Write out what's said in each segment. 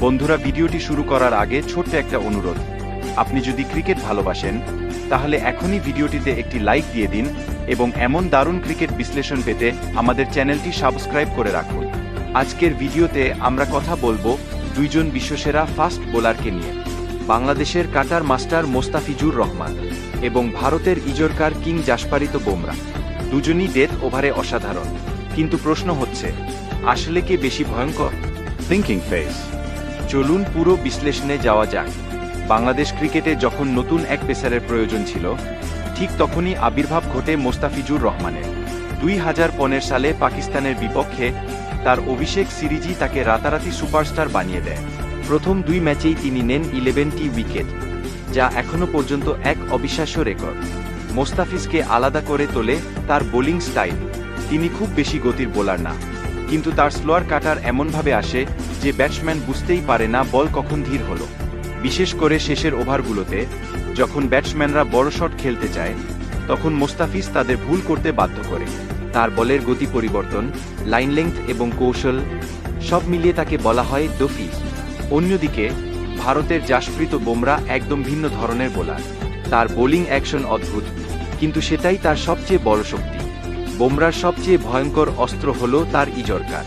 বন্ধুরা, ভিডিওটি শুরু করার আগে ছোট্ট একটা অনুরোধ। আপনি যদি ক্রিকেট ভালোবাসেন তাহলে এখনই ভিডিওটিতে একটি লাইক দিয়ে দিন এবং এমন দারুণ ক্রিকেট বিশ্লেষণ পেতে আমাদের চ্যানেলটি সাবস্ক্রাইব করে রাখুন। আজকের ভিডিওতে আমরা কথা বলবো দুইজন বিশ্বসেরা ফাস্ট বোলারকে নিয়ে, বাংলাদেশের কাটার মাস্টার মোস্তাফিজুর রহমান এবং ভারতের ইজরকার কিং জাসপ্রীত বুমরাহ। দুজনই ডেথ ওভারে অসাধারণ, কিন্তু প্রশ্ন হচ্ছে আসলে কে বেশি ভয়ঙ্কর? Thinking face. চলুন পুরো বিশ্লেষণে যাওয়া যাক। বাংলাদেশ ক্রিকেটে যখন নতুন এক পেসারের প্রয়োজন ছিল, ঠিক তখনই আবির্ভাব ঘটে মোস্তাফিজুর রহমানের। 2015 সালে পাকিস্তানের বিপক্ষে তার অভিষেক সিরিজই তাকে রাতারাতি সুপারস্টার বানিয়ে দেয়। প্রথম 2 ম্যাচেই তিনি নেন 11টি উইকেট, যা এখনও পর্যন্ত এক অবিশ্বাস্য রেকর্ড। মোস্তাফিজকে আলাদা করে তোলে তার বোলিং স্টাইল। তিনি খুব বেশি গতির বোলার না, কিন্তু তার স্লোয়ার কাটার এমনভাবে আসে যে ব্যাটসম্যান বুঝতেই পারে না বল কখন ধীর হলো। বিশেষ করে শেষের ওভারগুলোতে যখন ব্যাটসম্যানরা বড় শট খেলতে চায়, তখন মোস্তাফিজ তাদের ভুল করতে বাধ্য করে। তার বলের গতি পরিবর্তন, লাইন লেংথ এবং কৌশল সব মিলিয়ে তাকে বলা হয় দফি। অন্যদিকে ভারতের জাসপ্রীত বুমরাহ একদম ভিন্ন ধরনের বোলার। তার বোলিং অ্যাকশন অদ্ভুত, কিন্তু সেটাই তার সবচেয়ে বড় শক্তি। বুমরাহর সবচেয়ে ভয়ঙ্কর অস্ত্র হল তার ইজরকার।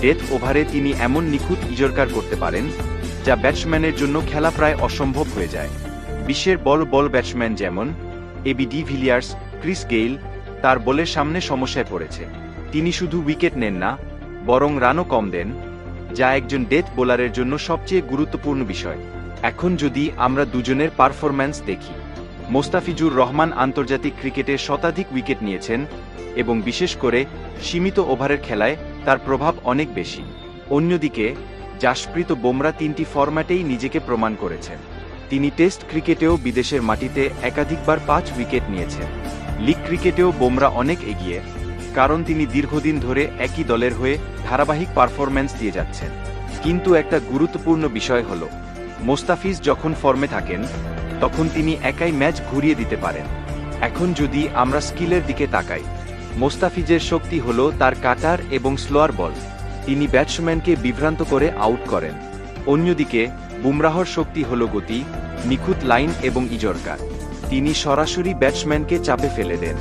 ডেথ ওভারে তিনি এমন নিখুঁত ইজরকার করতে পারেন যা ব্যাটসম্যানের জন্য খেলা প্রায় অসম্ভব হয়ে যায়। বিশ্বের বড় ব্যাটসম্যান যেমন AB de Villiers, Chris Gayle তার বলের সামনে সমস্যায় পড়েছে। তিনি শুধু উইকেট নেন না, বরং রানও কম দেন, যা একজন ডেথ বোলারের জন্য সবচেয়ে গুরুত্বপূর্ণ বিষয়। এখন যদি আমরা দুজনের পারফরম্যান্স দেখি, মোস্তাফিজুর রহমান আন্তর্জাতিক ক্রিকেটে শতাধিক উইকেট নিয়েছেন এবং বিশেষ করে সীমিত ওভারের খেলায় তার প্রভাব অনেক বেশি। অন্যদিকে জাসপ্রীত বুমরাহ 3টি ফরম্যাটেই নিজেকে প্রমাণ করেছেন। তিনি টেস্ট ক্রিকেটেও বিদেশের মাটিতে একাধিকবার 5 উইকেট নিয়েছেন। লিগ ক্রিকেটেও বুমরাহ অনেক এগিয়ে, কারণ তিনি দীর্ঘদিন ধরে একই দলের হয়ে ধারাবাহিক পারফরম্যান্স দিয়ে যাচ্ছেন। কিন্তু একটা গুরুত্বপূর্ণ বিষয় হল, মোস্তাফিজ যখন ফর্মে থাকেন তখন তিনি একাই ম্যাচ ঘুরিয়ে দিতে পারেন। এখন যদি আমরা স্কিলের দিকে তাকাই, মোস্তাফিজের শক্তি হল তার কাটার এবং স্লোয়ার বল। তিনি ব্যাটসম্যানকে বিভ্রান্ত করে আউট করেন। অন্যদিকে বুমরাহর শক্তি হল গতি, নিখুঁত লাইন এবং ইজরকার। তিনি সরাসরি ব্যাটসম্যানকে চাপে ফেলে দেন।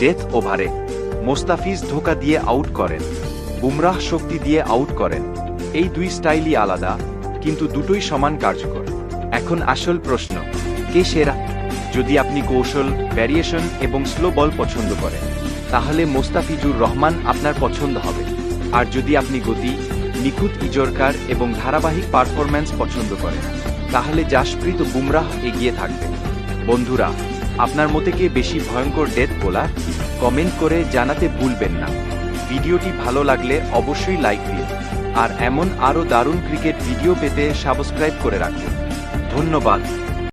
ডেথ ওভারে মোস্তাফিজ ধোঁকা দিয়ে আউট করেন, বুমরাহ শক্তি দিয়ে আউট করেন। এই 2 স্টাইলই আলাদা, কিন্তু দুটোই সমান কার্যকর। এখন আসল প্রশ্ন, কে সেরা? যদি আপনি কৌশল, ভ্যারিয়েশন এবং স্লো বল পছন্দ করেন, তাহলে মোস্তাফিজুর রহমান আপনার পছন্দ হবে। আর যদি আপনি গতি, নিখুঁত ইজরকার এবং ধারাবাহিক পারফরম্যান্স পছন্দ করেন, তাহলে জাসপ্রীত বুমরাহ এগিয়ে থাকবেন। বন্ধুরা, আপনার মতে কে বেশি ভয়ঙ্কর ডেথ বোলার? কমেন্ট করে জানাতে ভুলবেন না। ভিডিওটি ভালো লাগলে অবশ্যই লাইক দিন, আর এমন আরও দারুণ ক্রিকেট ভিডিও পেতে সাবস্ক্রাইব করে রাখুন। ধন্যবাদ।